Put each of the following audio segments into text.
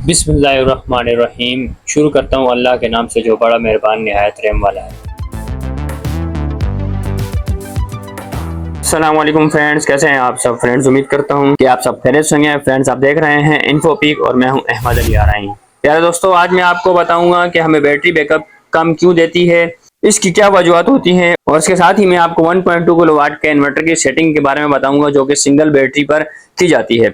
बिस्मिल्लाहिर्रहमानिर्रहीम। शुरू करता हूँ अल्लाह के नाम से जो बड़ा मेहरबान निहायत रहम वाला है। अस्सलाम वालेकुम फ्रेंड्स, कैसे हैं आप सब फ्रेंड्स। उम्मीद करता हूँ कि आप सब खैरियत से होंगे। फ्रेंड्स, आप देख रहे हैं इन्फो पीक और मैं हूँ अहमद अली आराई। प्यारे दोस्तों, आज मैं आपको बताऊंगा कि हमें बैटरी बैकअप कम क्यों देती है, इसकी क्या वजूहत होती हैं, और इसके साथ ही मैं आपको 1.2 किलोवाट के इन्वर्टर की सेटिंग के बारे में बताऊंगा जो कि सिंगल बैटरी पर की जाती है।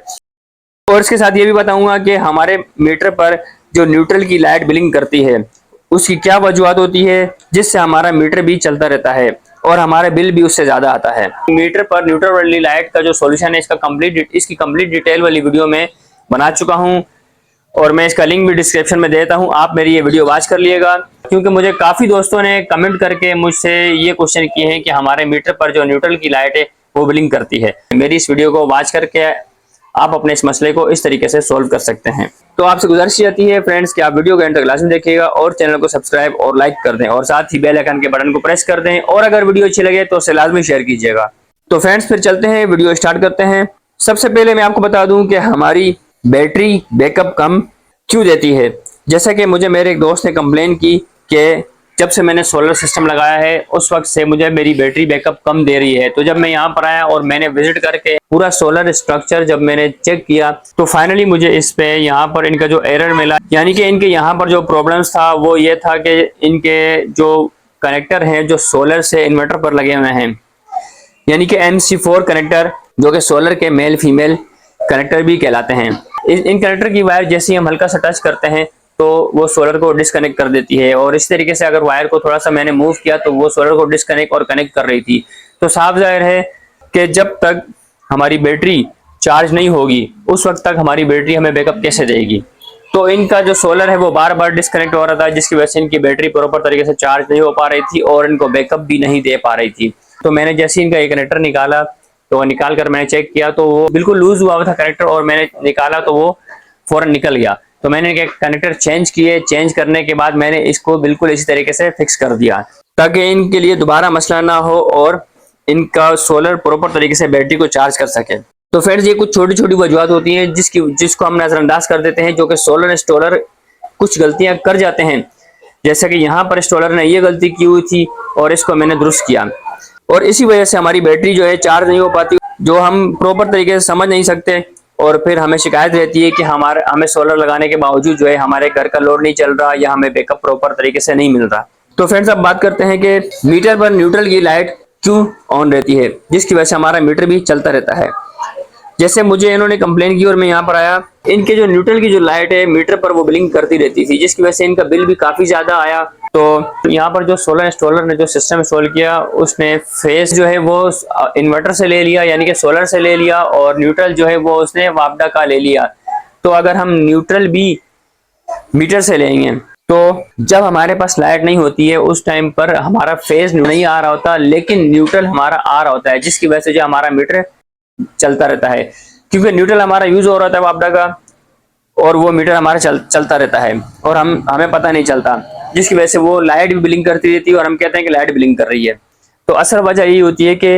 और इसके साथ ये भी बताऊंगा कि हमारे मीटर पर जो न्यूट्रल की लाइट ब्लिंक करती है उसकी क्या वजूहत होती है, जिससे हमारा मीटर भी चलता रहता है और हमारा बिल भी उससे ज्यादा आता है। मीटर पर न्यूट्रल वाली लाइट का जो सॉल्यूशन है इसकी कंप्लीट डिटेल वाली वीडियो में बना चुका हूं और मैं इसका लिंक भी डिस्क्रिप्शन में देता हूं। आप मेरी ये वीडियो वॉच कर लिएगा, क्योंकि मुझे काफी दोस्तों ने कमेंट करके मुझसे ये क्वेश्चन किए हैं कि हमारे मीटर पर जो न्यूट्रल की लाइट है वो ब्लिंक करती है। मेरी इस वीडियो को वॉच करके आप अपने इस मसले को इस तरीके से सोल्व कर सकते हैं। तो आपसे गुजारिश आती है फ्रेंड्स कि आप वीडियो को एंड तक लाजमी देखिएगा और चैनल को सब्सक्राइब और लाइक कर दें और साथ ही बेल आइकन के बटन को प्रेस कर दें, और अगर वीडियो अच्छी लगे तो उसे लाजमी शेयर कीजिएगा। तो फ्रेंड्स, फिर चलते हैं, वीडियो स्टार्ट करते हैं। सबसे पहले मैं आपको बता दूं कि हमारी बैटरी बैकअप कम क्यों देती है। जैसा कि मुझे मेरे एक दोस्त ने कंप्लेन की कि जब से मैंने सोलर सिस्टम लगाया है उस वक्त से मुझे मेरी बैटरी बैकअप कम दे रही है। तो जब मैं यहाँ पर आया और मैंने विजिट करके पूरा सोलर स्ट्रक्चर जब मैंने चेक किया तो फाइनली मुझे इस पे यहाँ पर इनका जो एरर मिला, यानी कि इनके यहाँ पर जो प्रॉब्लम्स था वो ये था कि इनके जो कनेक्टर हैं जो सोलर से इन्वर्टर पर लगे हुए हैं, यानी कि MC4 कनेक्टर, जो कि सोलर के मेल फीमेल कनेक्टर भी कहलाते हैं। इन कनेक्टर की वायर जैसे हम हल्का सा टच करते हैं तो वो सोलर को डिस्कनेक्ट कर देती है, और इस तरीके से अगर वायर को थोड़ा सा मैंने मूव किया तो वो सोलर को डिस्कनेक्ट और कनेक्ट कर रही थी। तो साफ जाहिर है कि जब तक हमारी बैटरी चार्ज नहीं होगी उस वक्त तक हमारी बैटरी हमें बैकअप कैसे देगी। तो इनका जो सोलर है वो बार बार डिस्कनेक्ट हो रहा था, जिसकी वजह से इनकी बैटरी प्रॉपर तरीके से चार्ज नहीं हो पा रही थी और इनको बैकअप भी नहीं दे पा रही थी। तो मैंने जैसे इनका एक कनेक्टर निकाला तो निकाल कर मैंने चेक किया तो वो बिल्कुल लूज हुआ था कनेक्टर, और मैंने निकाला तो वो फौरन निकल गया। तो मैंने कनेक्टर चेंज किए, चेंज करने के बाद मैंने इसको बिल्कुल इसी तरीके से फिक्स कर दिया ताकि इनके लिए दोबारा मसला ना हो और इनका सोलर प्रॉपर तरीके से बैटरी को चार्ज कर सके। तो फ्रेंड्स, ये कुछ छोटी छोटी वजूहत होती हैं जिसको हम नजरअंदाज कर देते हैं, जो कि सोलर इंस्टॉलर कुछ गलतियां कर जाते हैं। जैसे कि यहाँ पर इंस्टॉलर ने ये गलती की हुई थी और इसको मैंने दुरुस्त किया, और इसी वजह से हमारी बैटरी जो है चार्ज नहीं हो पाती, जो हम प्रॉपर तरीके से समझ नहीं सकते, और फिर हमें शिकायत रहती है कि हमें सोलर लगाने के बावजूद जो है हमारे घर का लोड नहीं चल रहा या हमें बैकअप प्रॉपर तरीके से नहीं मिल रहा। तो फ्रेंड्स, अब बात करते हैं कि मीटर पर न्यूट्रल की लाइट क्यों ऑन रहती है, जिसकी वजह से हमारा मीटर भी चलता रहता है। जैसे मुझे इन्होंने कंप्लेन की और मैं यहाँ पर आया, इनके जो न्यूट्रल की जो लाइट है मीटर पर वो ब्लिंक करती रहती थी, जिसकी वजह से इनका बिल भी काफी ज्यादा आया। तो यहाँ पर जो सोलर इंस्टॉलर ने जो सिस्टम इंस्टॉल किया उसने फेस जो है वो इन्वर्टर से ले लिया, यानी कि सोलर से ले लिया, और न्यूट्रल जो है वो उसने वापडा का ले लिया। तो अगर हम न्यूट्रल भी मीटर से लेंगे तो जब हमारे पास लाइट नहीं होती है उस टाइम पर हमारा फेज नहीं आ रहा होता, लेकिन न्यूट्रल हमारा आ रहा होता है, जिसकी वजह से जो हमारा मीटर चलता रहता है, क्योंकि न्यूट्रल हमारा यूज हो रहा था वापडा का और वो मीटर हमारा चलता रहता है और हमें पता नहीं चलता, जिसकी वजह से वो लाइट भी ब्लिंक करती रहती है और हम कहते हैं कि लाइट ब्लिंक कर रही है। तो असल वजह यही होती है कि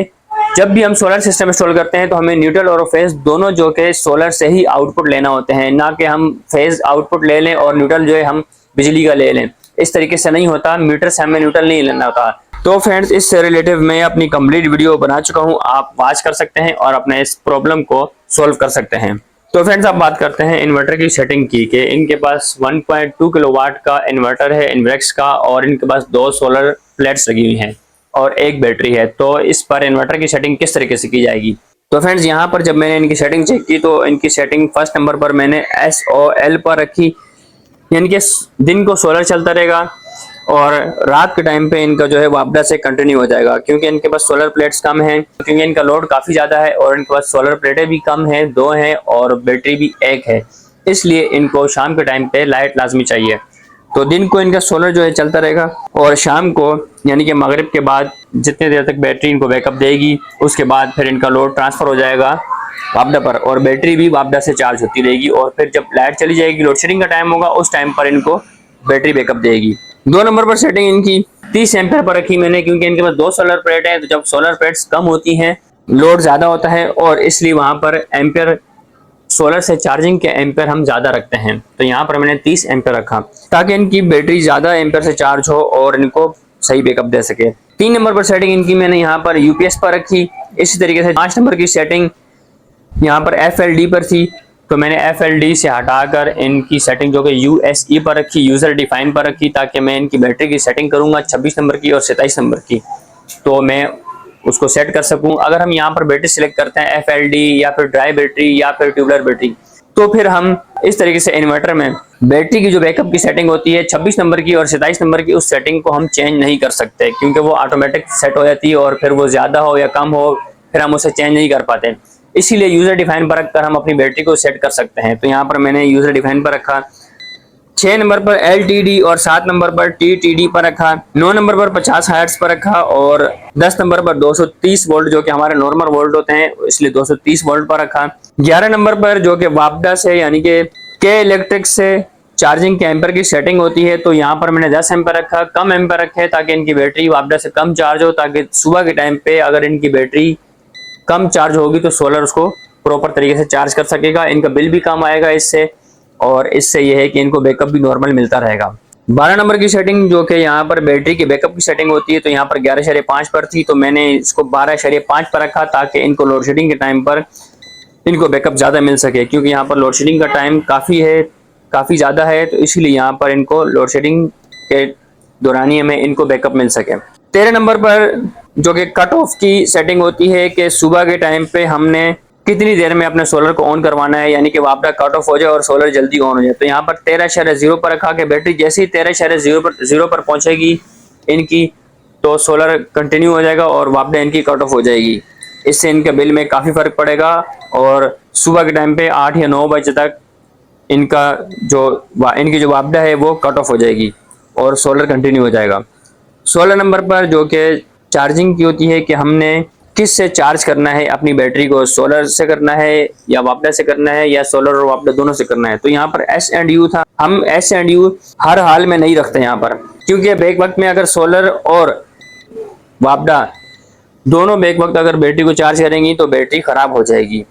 जब भी हम सोलर सिस्टम इंस्टॉल करते हैं तो हमें न्यूट्रल और फेज दोनों जो कि सोलर से ही आउटपुट लेना होते हैं, ना कि हम फेज आउटपुट ले लें और न्यूट्रल जो है हम बिजली का ले लें। इस तरीके से नहीं होता, मीटर से हमें न्यूट्रल नहीं लेना होता। तो फ्रेंड्स, इससे रिलेटिव मैं अपनी कंप्लीट वीडियो बना चुका हूँ, आप वॉच कर सकते हैं और अपने इस प्रॉब्लम को सोल्व कर सकते हैं। तो फ्रेंड्स, अब बात करते हैं इन्वर्टर की सेटिंग की कि इनके पास 1.2 किलोवाट का इन्वर्टर है इन्वेक्स का, और इनके पास 2 सोलर प्लेट्स लगी हुई हैं और एक बैटरी है। तो इस पर इन्वर्टर की सेटिंग किस तरीके से की जाएगी। तो फ्रेंड्स, यहाँ पर जब मैंने इनकी सेटिंग चेक की तो इनकी सेटिंग फर्स्ट नंबर पर मैंने SOL पर रखी, यानी कि दिन को सोलर चलता रहेगा और रात के टाइम पे इनका जो है वापडा से कंटिन्यू हो जाएगा, क्योंकि इनके पास सोलर प्लेट्स कम हैं, क्योंकि इनका लोड काफी ज्यादा है और इनके पास सोलर प्लेटें भी कम हैं, 2 हैं, और बैटरी भी 1 है, इसलिए इनको शाम के टाइम पे लाइट लाजमी चाहिए। तो दिन को इनका सोलर जो है चलता रहेगा और शाम को यानी कि मगरिब के बाद जितनी देर तक बैटरी इनको बैकअप देगी उसके बाद फिर इनका लोड ट्रांसफर हो जाएगा वापडा पर और बैटरी भी वापडा से चार्ज होती रहेगी, और फिर जब लाइट चली जाएगी, लोड शेडिंग का टाइम होगा, उस टाइम पर इनको बैटरी बैकअप देगी। 2 नंबर पर सेटिंग इनकी 30 एम्पीयर पर रखी मैंने, क्योंकि इनके पास 2 सोलर प्लेट हैं। तो जब सोलर प्लेट्स कम होती हैं लोड ज्यादा होता है और इसलिए वहां पर एम्पीयर सोलर से चार्जिंग के एम्पेयर हम ज़्यादा रखते हैं, तो यहाँ पर मैंने 30 एम्पेयर रखा ताकि इनकी बैटरी ज़्यादा एम्पेयर से चार्ज हो और इनको सही बैकअप दे सके। 3 नंबर पर सेटिंग इनकी मैंने यहाँ पर यूपीएस पर रखी। इसी तरीके से 5 नंबर की सेटिंग यहाँ पर FLD पर थी, तो मैंने FLD से हटाकर इनकी सेटिंग जो कि USE पर रखी, यूज़र डिफाइन पर रखी, ताकि मैं इनकी बैटरी की सेटिंग करूँगा 26 नंबर की और 27 नंबर की, तो मैं उसको सेट कर सकूं। अगर हम यहाँ पर बैटरी सिलेक्ट करते हैं FLD या फिर ड्राई बैटरी या फिर ट्यूबलर बैटरी, तो फिर हम इस तरीके से इन्वर्टर में बैटरी की जो बैकअप की सेटिंग होती है 26 नंबर की और 27 नंबर की, उस सेटिंग को हम चेंज नहीं कर सकते, क्योंकि वो ऑटोमेटिक सेट हो जाती है और फिर वो ज़्यादा हो या कम हो फिर हम उसे चेंज नहीं कर पाते। इसीलिए यूज़र डिफाइन पर रखकर हम अपनी बैटरी को सेट कर सकते हैं। तो यहाँ पर मैंने यूज़र डिफाइन पर रखा, 6 नंबर पर LTD और 7 नंबर पर TTD पर रखा, 9 नंबर पर 50 हर्ट्ज पर रखा और 10 नंबर पर 230 वोल्ट जो कि हमारे नॉर्मल वोल्ट होते हैं, इसलिए 230 वोल्ट पर रखा। 11 नंबर पर जो कि वापडा से यानी कि के इलेक्ट्रिक से चार्जिंग के एम्पर की सेटिंग होती है, तो यहाँ पर मैंने 10 एम्पर रखा, कम एम्पर रखे ताकि इनकी बैटरी वापडा से कम चार्ज हो, ताकि सुबह के टाइम पे अगर इनकी बैटरी कम चार्ज होगी तो सोलर उसको प्रॉपर तरीके से चार्ज कर सकेगा, इनका बिल भी कम आएगा इससे, और इससे यह है कि इनको बैकअप भी नॉर्मल मिलता रहेगा। 12 नंबर की सेटिंग जो कि यहाँ पर बैटरी के बैकअप की सेटिंग होती है, तो यहाँ पर 11.5 पर थी, तो मैंने इसको 12.5 पर रखा ताकि इनको लोड शेडिंग के टाइम पर इनको बैकअप ज़्यादा मिल सके, क्योंकि यहाँ पर लोड शेडिंग का टाइम काफ़ी ज़्यादा है, तो इसलिए यहाँ पर इनको लोड शेडिंग के दौरानिए में इनको बैकअप मिल सके। 13 नंबर पर जो कि कट ऑफ की सेटिंग होती है कि सुबह के टाइम पे हमने कितनी देर में अपने सोलर को ऑन करवाना है, यानी कि वापडा कट ऑफ हो जाए और सोलर जल्दी ऑन हो जाए। तो यहाँ पर 13.0 पर रखा कि बैटरी जैसे ही 13.0 पर पहुंचेगी इनकी, तो सोलर कंटिन्यू हो जाएगा और वापडा इनकी कट ऑफ हो जाएगी। इससे इनके बिल में काफ़ी फर्क पड़ेगा और सुबह के टाइम पे 8 या 9 बजे तक इनकी जो वापडा है वो कट ऑफ हो जाएगी और सोलर कंटिन्यू हो जाएगा। 16 नंबर पर जो कि चार्जिंग की होती है कि हमने किस से चार्ज करना है अपनी बैटरी को, सोलर से करना है या वापडा से करना है या सोलर और वापडा दोनों से करना है। तो यहाँ पर S&U था, हम S&U हर हाल में नहीं रखते यहाँ पर, क्योंकि बैक वक्त में अगर सोलर और वापडा दोनों बैक वक्त अगर बैटरी को चार्ज करेंगी तो बैटरी खराब हो जाएगी।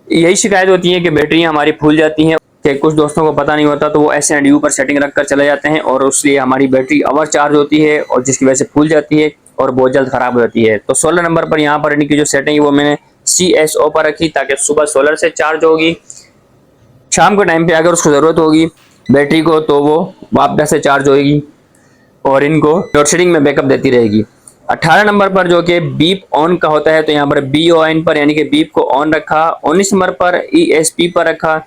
यही शिकायत होती है कि बैटरियाँ हमारी फूल जाती हैं, कि कुछ दोस्तों को पता नहीं होता तो वो S&U पर सेटिंग रखकर चले जाते हैं और उसलिए हमारी बैटरी ओवर चार्ज होती है और जिसकी वजह से फूल जाती है और बहुत जल्द खराब हो जाती है। तो 16 नंबर पर यहाँ पर इनकी जो सेटिंग है वो मैंने CSO पर रखी ताकि सुबह सोलर से चार्ज होगी, शाम के टाइम पे अगर उसको ज़रूरत होगी बैटरी को तो वो वापडा से चार्ज होगी और इनको लोड शेडिंग में बैकअप देती रहेगी। 18 नंबर पर जो कि बीप ऑन का होता है, तो यहाँ पर BON पर यानी कि बीप को ऑन रखा। 19 नंबर पर ESP पर रखा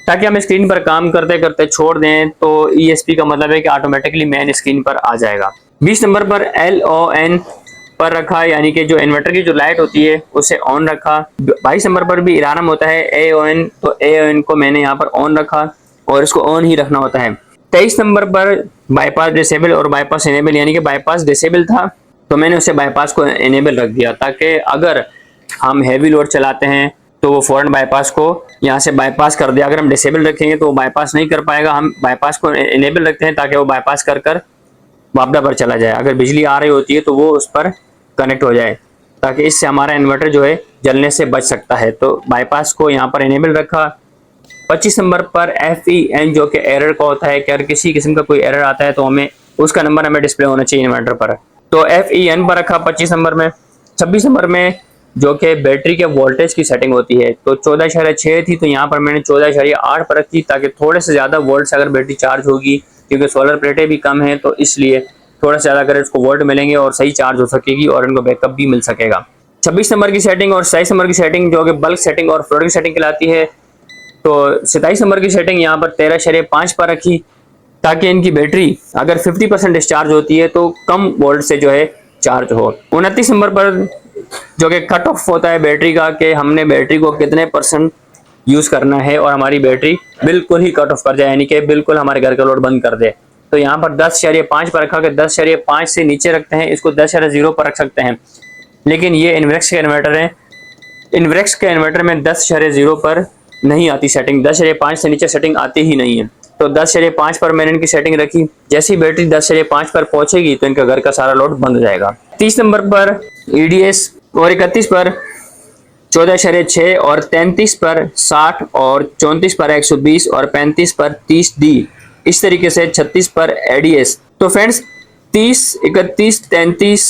ताकि हम स्क्रीन पर काम करते करते छोड़ दें तो ESP का मतलब है कि ऑटोमेटिकली मेन स्क्रीन पर आ जाएगा। 20 नंबर पर LON पर रखा, यानी कि जो इन्वर्टर की जो लाइट होती है उसे ऑन रखा। 22 नंबर पर भी इरानम होता है AON, तो AON को मैंने यहाँ पर ऑन रखा और इसको ऑन ही रखना होता है। 23 नंबर पर बाईपास डिसेबल और बाईपास इनेबल, यानी कि बाईपास डिसेबल था तो मैंने उसे बाईपास को इनेबल रख दिया ताकि अगर हम हैवी लोड चलाते हैं तो वो फौरन बाईपास को यहाँ से बाईपास कर दिया। अगर हम डिसेबल रखेंगे तो वो बाईपास नहीं कर पाएगा, हम बाईपास को इनेबल रखते हैं ताकि वो बाईपास कर वापडा पर चला जाए। अगर बिजली आ रही होती है तो वो उस पर कनेक्ट हो जाए, ताकि इससे हमारा इन्वर्टर जो है जलने से बच सकता है। तो बाईपास को यहाँ पर इनेबल रखा। 25 नंबर पर FEN जो कि एरर का होता है कि अगर किसी किस्म का कोई एरर आता है तो हमें उसका नंबर डिस्प्ले होना चाहिए इन्वर्टर पर, तो FEN पर रखा 25 नंबर में। 26 नंबर में जो कि बैटरी के वोल्टेज की सेटिंग होती है, तो 14.6 थी तो यहाँ पर मैंने 14.8 पर रखी ताकि थोड़े से ज़्यादा वोल्ट से अगर बैटरी चार्ज होगी, क्योंकि सोलर प्लेटें भी कम हैं तो इसलिए थोड़ा सा ज़्यादा अगर इसको वोल्ट मिलेंगे और सही चार्ज हो सकेगी और इनको बैकअप भी मिल सकेगा। 26 नंबर की सेटिंग और 27 नंबर की सेटिंग जो कि बल्क सेटिंग और फ्लोटिंग सेटिंग कहलाती है, तो 27 नंबर की सेटिंग यहाँ पर 13.5 पर रखी ताकि इनकी बैटरी अगर 50% डिस्चार्ज होती है तो कम वोल्ट से जो है चार्ज हो। 29 नंबर पर जो कि कट ऑफ होता है बैटरी का कि हमने बैटरी को कितने % यूज़ करना है और हमारी बैटरी बिल्कुल ही कट ऑफ कर जाए, यानी कि बिल्कुल हमारे घर का लोड बंद कर दे। तो यहाँ पर 10.5 पर रखा कि 10.5 से नीचे रखते हैं, इसको 10.0 पर रख सकते हैं, लेकिन ये इन्वेक्स के इन्वर्टर है, इन्वेक्स के इन्वर्टर में 10.0 पर नहीं आती सेटिंग, 10.5 से नीचे सेटिंग आती ही नहीं है। तो 10.5 पर मैंने इनकी सेटिंग रखी। जैसी बैटरी 10.5 पर पहुंचेगी तो इनका घर का सारा लोड बंद हो जाएगा। 30 नंबर पर EDS और 31 पर 14/6 और 33 पर 60 और 34 पर 120 और 35 पर 30D, इस तरीके से 36 पर ADS। तो फ्रेंड्स 30, 31, 33,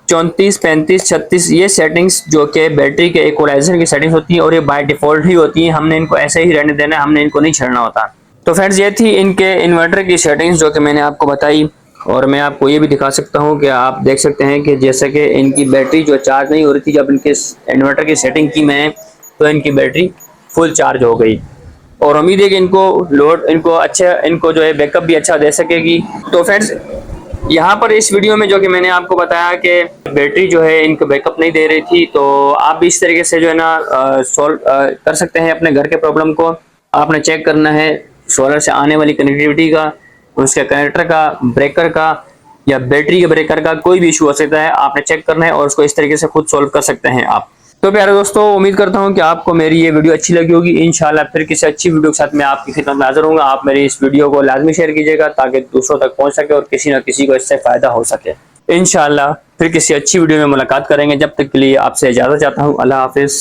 34, 35, 36 ये सेटिंग्स जो कि बैटरी के इक्वलाइजर की सेटिंग्स होती हैं और ये बाय डिफॉल्ट ही होती हैं, हमने इनको ऐसे ही रहने देना है, हमने इनको नहीं छेड़ना होता। तो फ्रेंड्स ये थी इनके इन्वर्टर की सेटिंग्स जो कि मैंने आपको बताई, और मैं आपको ये भी दिखा सकता हूँ कि आप देख सकते हैं कि जैसे कि इनकी बैटरी जो चार्ज नहीं हो रही थी, जब इनके इन्वर्टर की सेटिंग की मैं, तो इनकी बैटरी फुल चार्ज हो गई, और उम्मीद है कि इनको जो है बैकअप भी अच्छा दे सकेगी। तो फ्रेंड्स यहाँ पर इस वीडियो में जो कि मैंने आपको बताया कि बैटरी जो है इनको बैकअप नहीं दे रही थी, तो आप भी इस तरीके से जो है ना सॉल्व कर सकते हैं अपने घर के प्रॉब्लम को। आपने चेक करना है सोलर से आने वाली कनेक्टिविटी का, उसके कनेक्टर का, ब्रेकर का या बैटरी के ब्रेकर का, कोई भी इशू हो सकता है, आपने चेक करना है और उसको इस तरीके से खुद सॉल्व कर सकते हैं आप। तो प्यारे दोस्तों, उम्मीद करता हूं कि आपको मेरी ये वीडियो अच्छी लगी होगी। इंशाल्लाह फिर किसी अच्छी वीडियो के साथ मैं आपकी खिदमत में हाजिर होऊंगा। आप मेरी इस वीडियो को लाजमी शेयर कीजिएगा ताकि दूसरों तक पहुंच सके और किसी न किसी को इससे फायदा हो सके। इंशाल्लाह फिर किसी अच्छी वीडियो में मुलाकात करेंगे। जब तक के लिए आपसे इजाजत चाहता हूँ। अल्लाह हाफिज।